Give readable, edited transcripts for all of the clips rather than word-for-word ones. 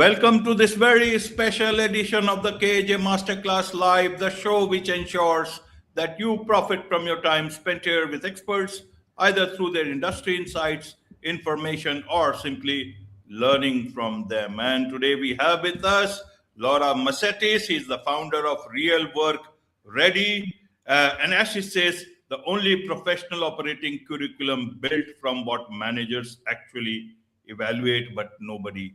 Welcome to this very special edition of the KAJ Masterclass Live, the show which ensures that you profit from your time spent here with experts, either through their industry insights, information, or simply learning from them. And today we have with us Laura Massetti. She's the founder of Real Work Ready. And as she says, the only professional operating curriculum built from what managers actually evaluate, but nobody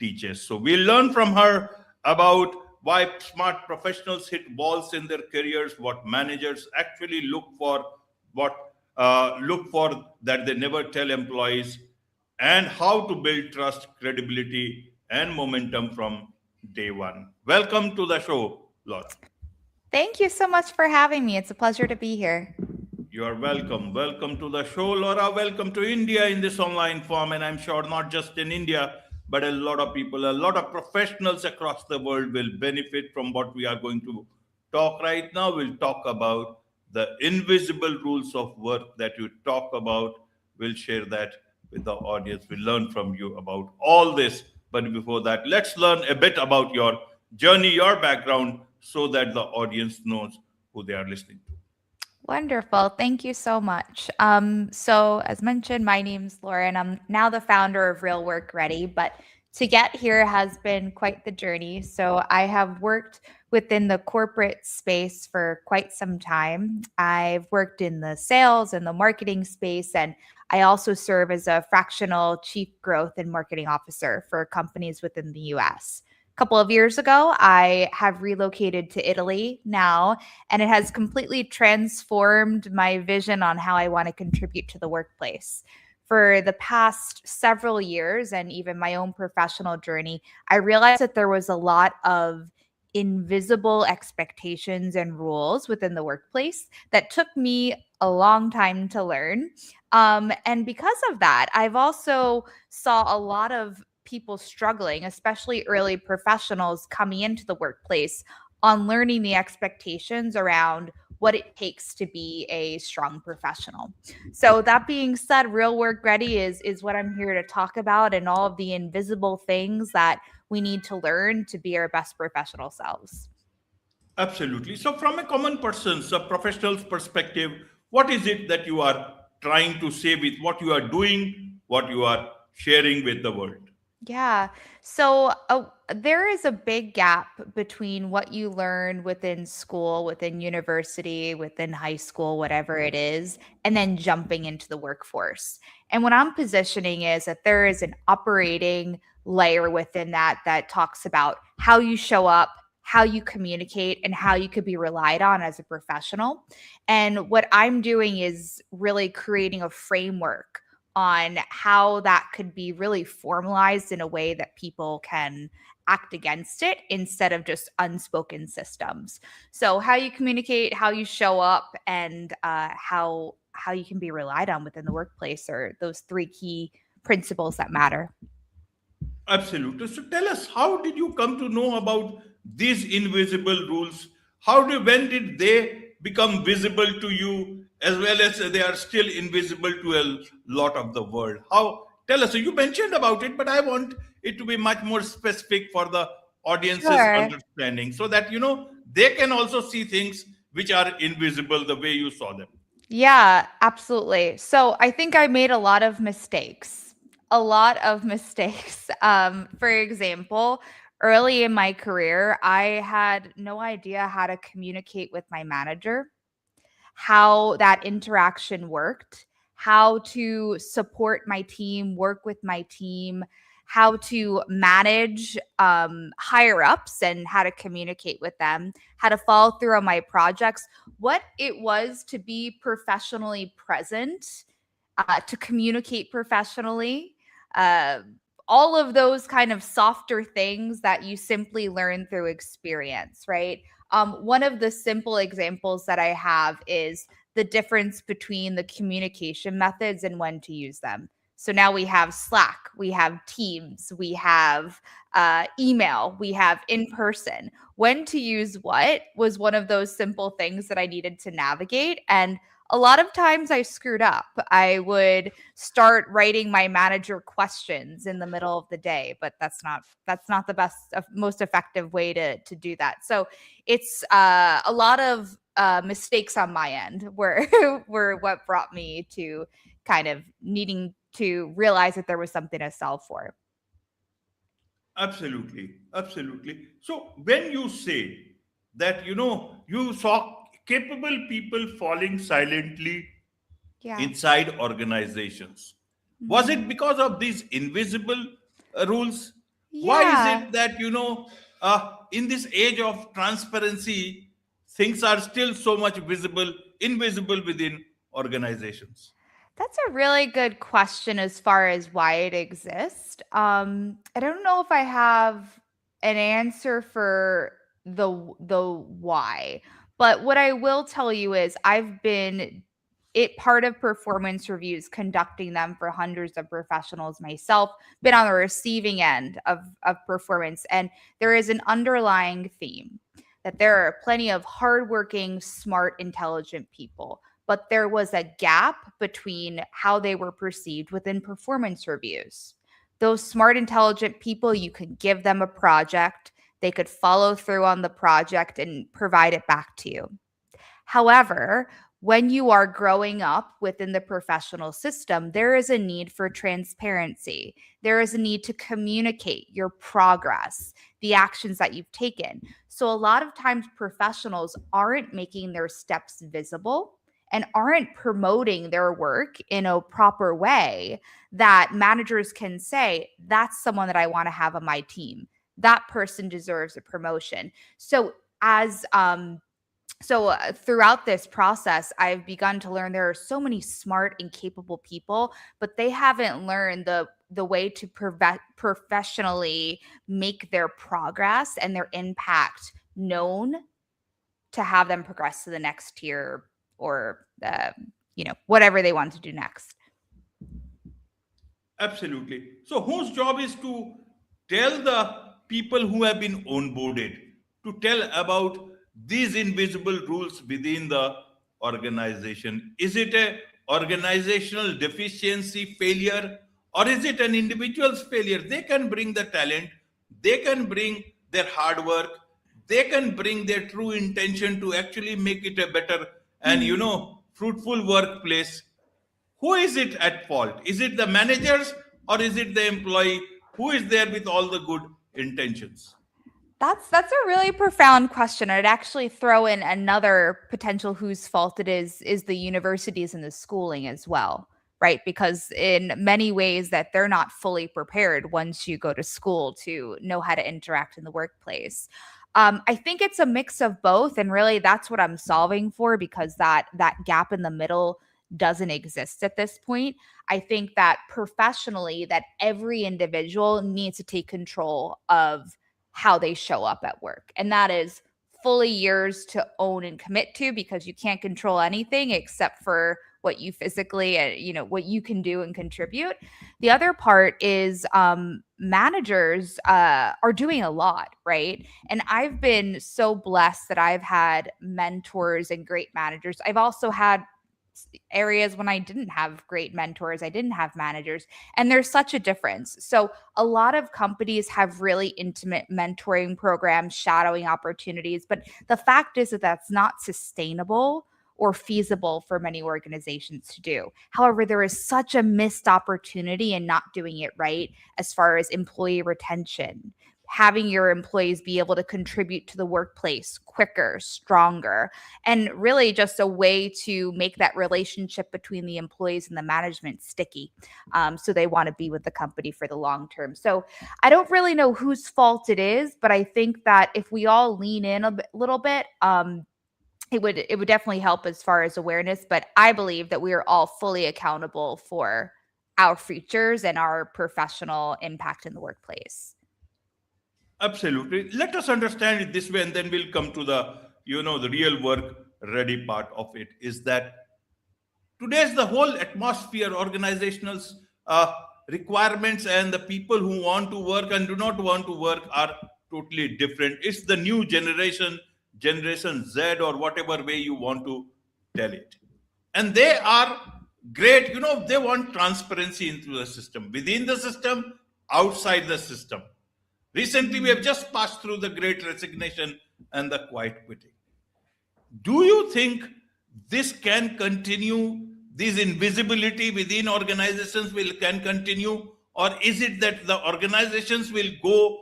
teaches. So we'll learn from her about why smart professionals hit walls in their careers, what managers actually what look for that they never tell employees, and how to build trust, credibility, and momentum from day one. Welcome to the show, Laura. Thank you so much for having me. It's a pleasure to be here. You are welcome. Welcome to the show, Laura. Welcome to India in this online form. And I'm sure not just in India, but a lot of people, a lot of professionals across the world will benefit from what we are going to talk right now. We'll talk about the invisible rules of work that you talk about. We'll share that with the audience. We'll learn from you about all this. But before that, let's learn a bit about your journey, your background, so that the audience knows who they are listening to. Wonderful. Thank you so much. So as mentioned, my name's Laura, and I'm now the founder of Real Work Ready. But to get here has been quite the journey. So I have worked within the corporate space for quite some time. I've worked in the sales and the marketing space, and I also serve as a fractional chief growth and marketing officer for companies within the US. Couple of years ago, I have relocated to Italy now, and it has completely transformed my vision on how I want to contribute to the workplace. For the past several years and even my own professional journey, I realized that there was a lot of invisible expectations and rules within the workplace that took me a long time to learn. And because of that, I've also saw a lot of people struggling, especially early professionals coming into the workplace, on learning the expectations around what it takes to be a strong professional. So that being said, Real Work Ready is what I'm here to talk about, and all of the invisible things that we need to learn to be our best professional selves. Absolutely. So, from a common person's, a professional's perspective, what is it that you are trying to say with what you are doing, what you are sharing with the world? Yeah. So there is a big gap between what you learn within school, within university, within high school, whatever it is, and then jumping into the workforce. And what I'm positioning is that there is an operating layer within that that talks about how you show up, how you communicate, and how you could be relied on as a professional. And what I'm doing is really creating a framework on how that could be really formalized in a way that people can act against it instead of just unspoken systems. So how you communicate, how you show up, and how you can be relied on within the workplace are those three key principles that matter. Absolutely. So, tell us, how did you come to know about these invisible rules? When did they become visible to you, as well as they are still invisible to a lot of the world? Tell us. So, you mentioned about it, but I want it to be much more specific for the audience's Sure. understanding, so that they can also see things which are invisible the way you saw them. Yeah, absolutely. So I think I made a lot of mistakes. A lot of mistakes. For example, early in my career, I had no idea how to communicate with my manager, how that interaction worked, how to support my team, work with my team, how to manage higher ups and how to communicate with them, how to follow through on my projects, what it was to be professionally present, to communicate professionally. Uh, all of those kind of softer things that you simply learn through experience, right? One of the simple examples that I have is the difference between the communication methods and when to use them. So now we have Slack, we have Teams, we have email, we have in person. When to use what was one of those simple things that I needed to navigate. And a lot of times I screwed up. I would start writing my manager questions in the middle of the day, but that's not the best most effective way to do that. So it's a lot of mistakes on my end were were what brought me to kind of needing to realize that there was something to solve for. Absolutely, absolutely. So when you say that you saw capable people falling silently Yeah. inside organizations, was it Mhm. because of these invisible rules? Why is Yeah. it that in this age of transparency, things are still so much invisible within organizations? That's a really good question as far as why it exists. I don't know if I have an answer for the why, but what I will tell you is I've been it part of performance reviews, conducting them for hundreds of professionals myself, been on the receiving end of performance, and there is an underlying theme that there are plenty of hardworking, smart, intelligent people, but there was a gap between how they were perceived within performance reviews. Those smart, intelligent people, you could give them a project, they could follow through on the project and provide it back to you. However, when you are growing up within the professional system, there is a need for transparency. There is a need to communicate your progress, the actions that you've taken. So, a lot of times, professionals aren't making their steps visible and aren't promoting their work in a proper way that managers can say, that's someone that I want to have on my team. That person deserves a promotion. As throughout this process, I've begun to learn there are so many smart and capable people, but they haven't learned the way to professionally make their progress and their impact known to have them progress to the next tier or whatever they want to do next. Absolutely. So, whose job is to tell the people who have been onboarded to tell about these invisible rules within the organization? Is it a organizational deficiency failure, or is it an individual's failure? They can bring the talent, they can bring their hard work, they can bring their true intention to actually make it a better and fruitful workplace. Who is it at fault? Is it the managers or is it the employee who is there with all the good intentions? That's a really profound question. I'd actually throw in another potential whose fault it is the universities and the schooling as well, right? Because in many ways that they're not fully prepared once you go to school to know how to interact in the workplace. I think it's a mix of both, and really that's what I'm solving for because that gap in the middle doesn't exist at this point. I think that professionally, that every individual needs to take control of how they show up at work. And that is fully yours to own and commit to because you can't control anything except for what you physically, what you can do and contribute. The other part is managers are doing a lot, right? And I've been so blessed that I've had mentors and great managers. I've also had areas when I didn't have great mentors, I didn't have managers, and there's such a difference. So, a lot of companies have really intimate mentoring programs, shadowing opportunities, but the fact is that that's not sustainable or feasible for many organizations to do. However, there is such a missed opportunity in not doing it right as far as employee retention, having your employees be able to contribute to the workplace quicker, stronger, and really just a way to make that relationship between the employees and the management sticky. So they want to be with the company for the long term. So I don't really know whose fault it is, but I think that if we all lean in little bit, it would definitely help as far as awareness. But I believe that we are all fully accountable for our futures and our professional impact in the workplace. Absolutely. Let us understand it this way, and then we'll come to the real work ready part of it. Is that today's the whole atmosphere, organizational uh, requirements, and the people who want to work and do not want to work are totally different. It's the new generation, Generation Z, or whatever way you want to tell it. And they are great. They want transparency into the system, within the system, outside the system. Recently, we have just passed through the great resignation and the quiet quitting. Do you think this can continue? This invisibility within organizations can continue, or is it that the organizations will go,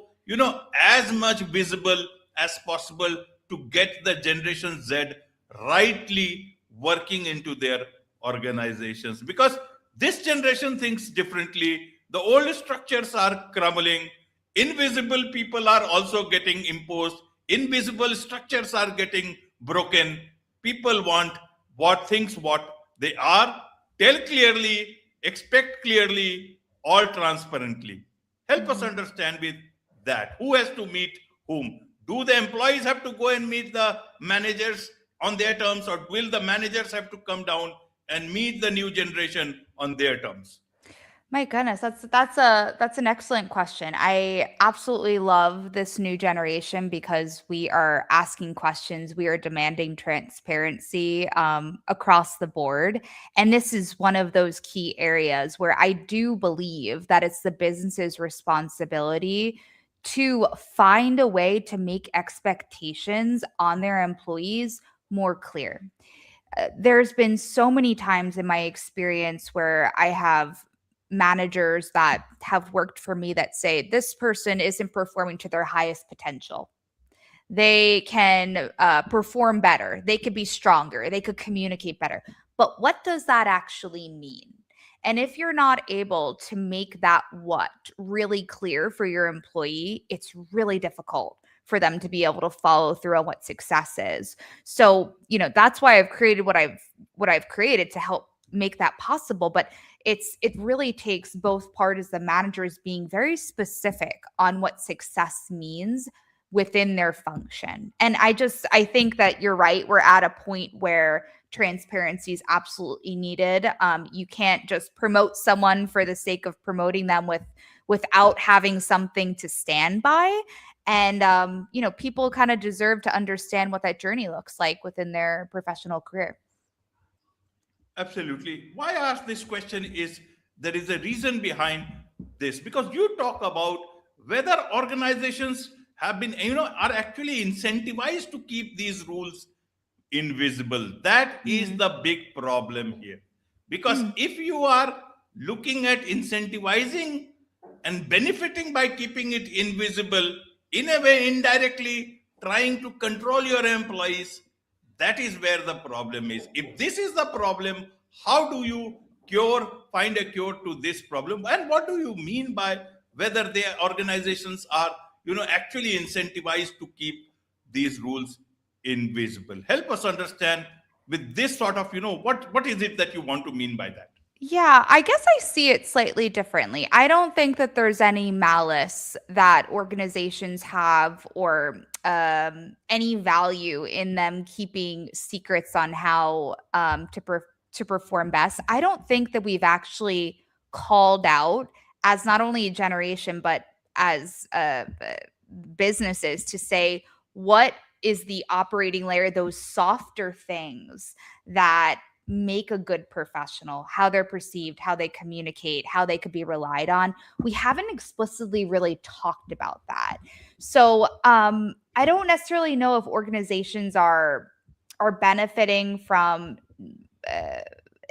as much visible as possible to get the Generation Z rightly working into their organizations? Because this generation thinks differently. The old structures are crumbling. Invisible people are also getting imposed. Invisible structures are getting broken. People want what they are. Tell clearly, expect clearly, all transparently. Help us understand with that. Who has to meet whom? Do the employees have to go and meet the managers on their terms, or will the managers have to come down and meet the new generation on their terms? My goodness, that's an excellent question. I absolutely love this new generation because we are asking questions, we are demanding transparency across the board, and this is one of those key areas where I do believe that it's the business's responsibility to find a way to make expectations on their employees more clear. There's been so many times in my experience where I have managers that have worked for me that say this person isn't performing to their highest potential. They can perform better. They could be stronger. They could communicate better. But what does that actually mean? And if you're not able to make that what really clear for your employee, it's really difficult for them to be able to follow through on what success is. So, that's why I've created what I've created to help make that possible. But it really takes both parties, the managers being very specific on what success means within their function. And I think that you're right. We're at a point where transparency is absolutely needed. You can't just promote someone for the sake of promoting them without having something to stand by. And people kind of deserve to understand what that journey looks like within their professional career. Absolutely. Why I ask this question is there is a reason behind this, because you talk about whether organizations have been, are actually incentivized to keep these rules invisible. That is the big problem here. Because if you are looking at incentivizing and benefiting by keeping it invisible, in a way, indirectly trying to control your employees, that is where the problem is. If this is the problem, how do you find a cure to this problem? And what do you mean by whether their organizations are, actually incentivized to keep these rules invisible? Help us understand with this sort of, what is it that you want to mean by that? Yeah, I guess I see it slightly differently. I don't think that there's any malice that organizations have or any value in them keeping secrets on how to perform best. I don't think that we've actually called out as not only a generation, but as businesses to say what is the operating layer, those softer things that make a good professional, how they're perceived, how they communicate, how they could be relied on. We haven't explicitly really talked about that. So I don't necessarily know if organizations are benefiting from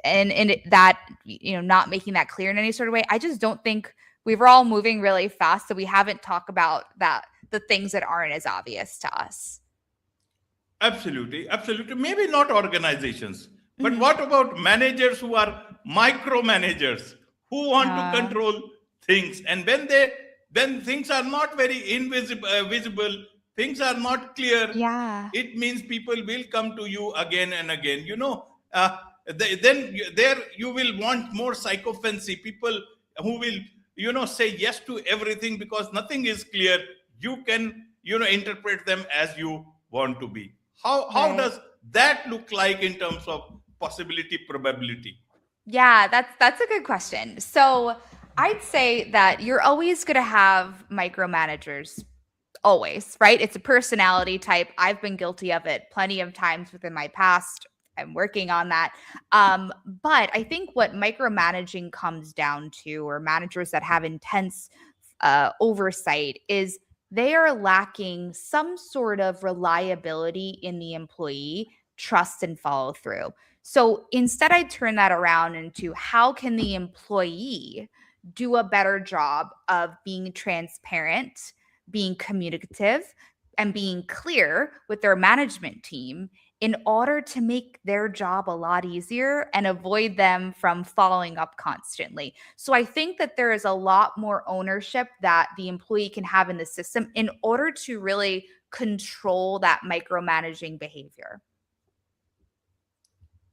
and that, not making that clear in any sort of way. I just don't think we were all moving really fast, so we haven't talked about the things that aren't as obvious to us. Absolutely. Maybe not organizations. But what about managers who are micromanagers, who want to control things? And when things are not very visible, things are not clear, it means people will come to you again and again. Then there you will want more sycophancy, people who will, say yes to everything because nothing is clear. You can, interpret them as you want to be. How does that look like in terms of possibility, probability? Yeah, that's a good question. So I'd say that you're always going to have micromanagers, always, right? It's a personality type. I've been guilty of it plenty of times within my past. I'm working on that. But I think what micromanaging comes down to, or managers that have intense oversight, is they are lacking some sort of reliability in the employee, trust, and follow through. So instead, I turn that around into how can the employee do a better job of being transparent, being communicative, and being clear with their management team in order to make their job a lot easier and avoid them from following up constantly. So I think that there is a lot more ownership that the employee can have in the system in order to really control that micromanaging behavior.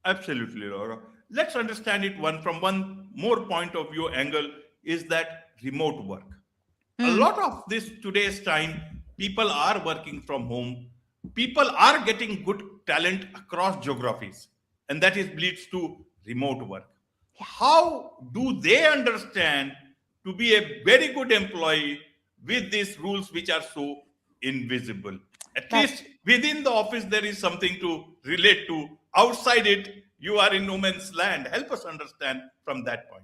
Absolutely, Laura. Let's understand it from one more point of view angle is that remote work. A Mm, lot of this today's time, people are working from home. People are getting good talent across geographies, and that is leads to remote work. yeah. How do they understand to be a very good employee with these rules which are so invisible? At That least within the office, there is something to relate to. Outside it, you are in no man's land. Help us understand from that point.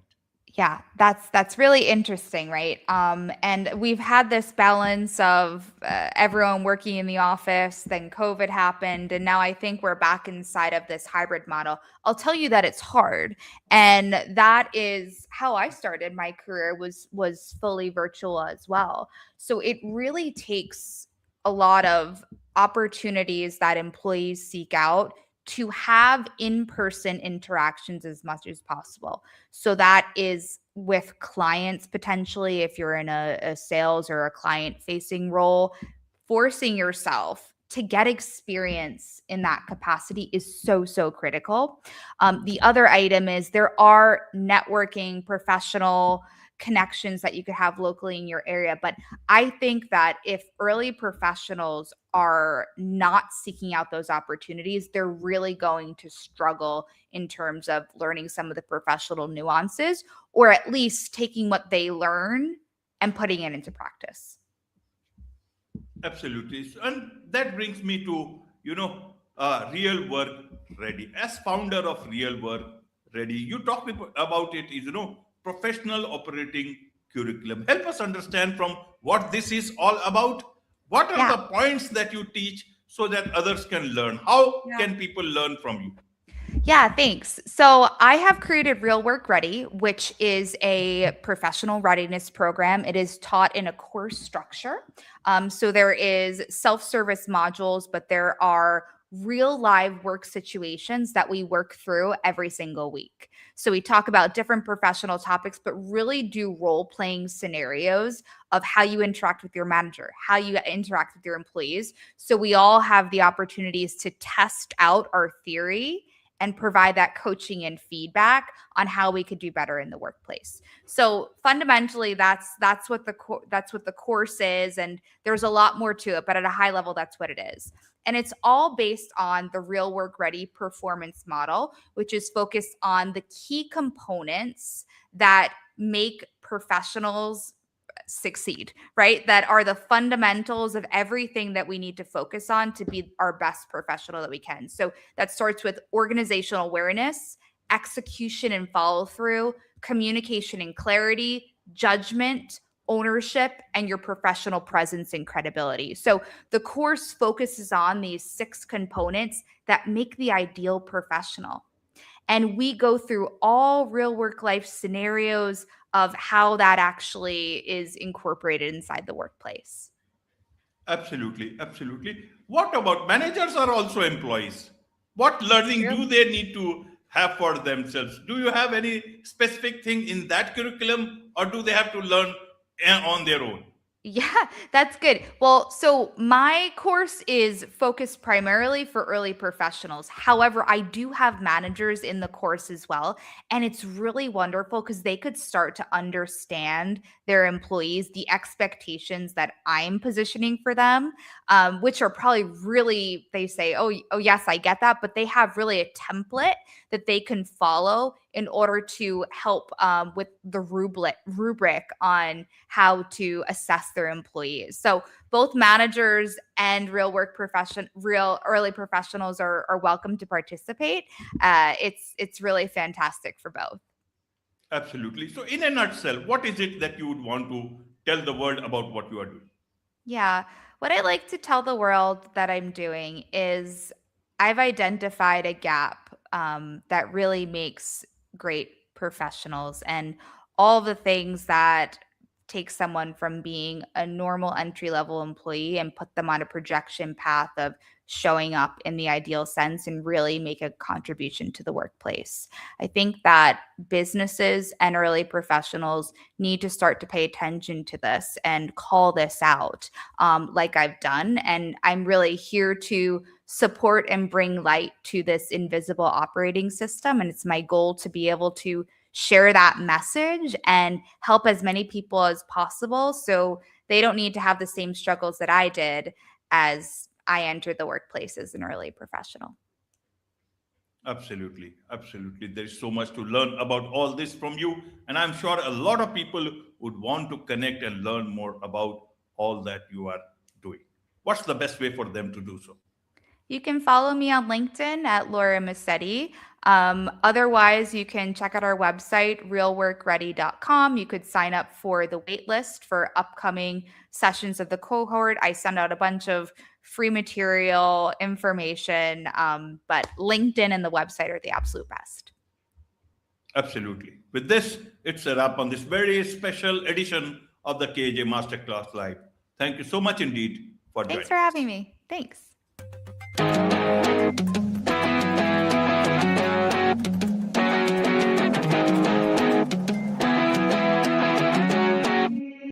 Yeah, that's really interesting, right? And we've had this balance of everyone working in the office, then COVID happened, and now I think we're back inside of this hybrid model. I'll tell you that it's hard, and that is how I started my career, was fully virtual as well. So it really takes a lot of opportunities that employees seek out to have in-person interactions as much as possible. So that is with clients potentially, if you're in a sales or a client facing role, forcing yourself to get experience in that capacity is so critical. The other item is there are networking professional connections that you could have locally in your area. But I think that if early professionals are not seeking out those opportunities, they're really going to struggle in terms of learning some of the professional nuances, or at least taking what they learn and putting it into practice. Absolutely. And that brings me to, Real Work Ready. As founder of Real Work Ready, you talked about it is, professional operating curriculum. Help us understand from what this is all about. What are Yeah. the points that you teach so that others can learn? How Yeah. can people learn from you? Yeah, thanks. So I have created Real Work Ready, which is a professional readiness program. It is taught in a course structure. So there is self-service modules, but there are real live work situations that we work through every single week. So we talk about different professional topics, but really do role-playing scenarios of how you interact with your manager, how you interact with your employees. So we all have the opportunities to test out our theory and provide that coaching and feedback on how we could do better in the workplace. So fundamentally, that's what the course is, and there's a lot more to it, but at a high level, that's what it is. And it's all based on the Real Work Ready performance model, which is focused on the key components that make professionals succeed, right? That are the fundamentals of everything that we need to focus on to be our best professional that we can. So that starts with organizational awareness, execution and follow through, communication and clarity, judgment, ownership, and your professional presence and credibility. So the course focuses on these 6 components that make the ideal professional. And we go through all real work life scenarios of how that actually is incorporated inside the workplace. Absolutely, absolutely. What about managers are also employees? What learning True. do they need to have for themselves? Do you have any specific thing in that curriculum, or do they have to learn on their own? Yeah, that's good. Well, so my course is focused primarily for early professionals. However, I do have managers in the course as well. And it's really wonderful because they could start to understand their employees, the expectations that I'm positioning for them, which are probably really, they say, oh, yes, I get that. But they have really a template that they can follow in order to help with the rubric on how to assess their employees. So both managers and real early professionals are welcome to participate. It's really fantastic for both. Absolutely. So, in a nutshell, what is it that you would want to tell the world about what you are doing? Yeah. What I like to tell the world that I'm doing is I've identified a gap that really makes great professionals, and all the things that take someone from being a normal entry level employee and put them on a projection path of showing up in the ideal sense and really make a contribution to the workplace. I think that businesses and early professionals need to start to pay attention to this and call this out, like I've done. And I'm really here to support and bring light to this invisible operating system. And it's my goal to be able to share that message and help as many people as possible so they don't need to have the same struggles that I did as I entered the workplace as an early professional. Absolutely. Absolutely. There's so much to learn about all this from you. And I'm sure a lot of people would want to connect and learn more about all that you are doing. What's the best way for them to do so? You can follow me on LinkedIn at Laura Massetti. Otherwise, you can check out our website, realworkready.com. You could sign up for the wait list for upcoming sessions of the cohort. I send out a bunch of free material, information, but LinkedIn and the website are the absolute best. Absolutely. With this, it's a wrap on this very special edition of the KAJ Masterclass Live. Thank you so much indeed for joining Thanks for having us. me. Thanks.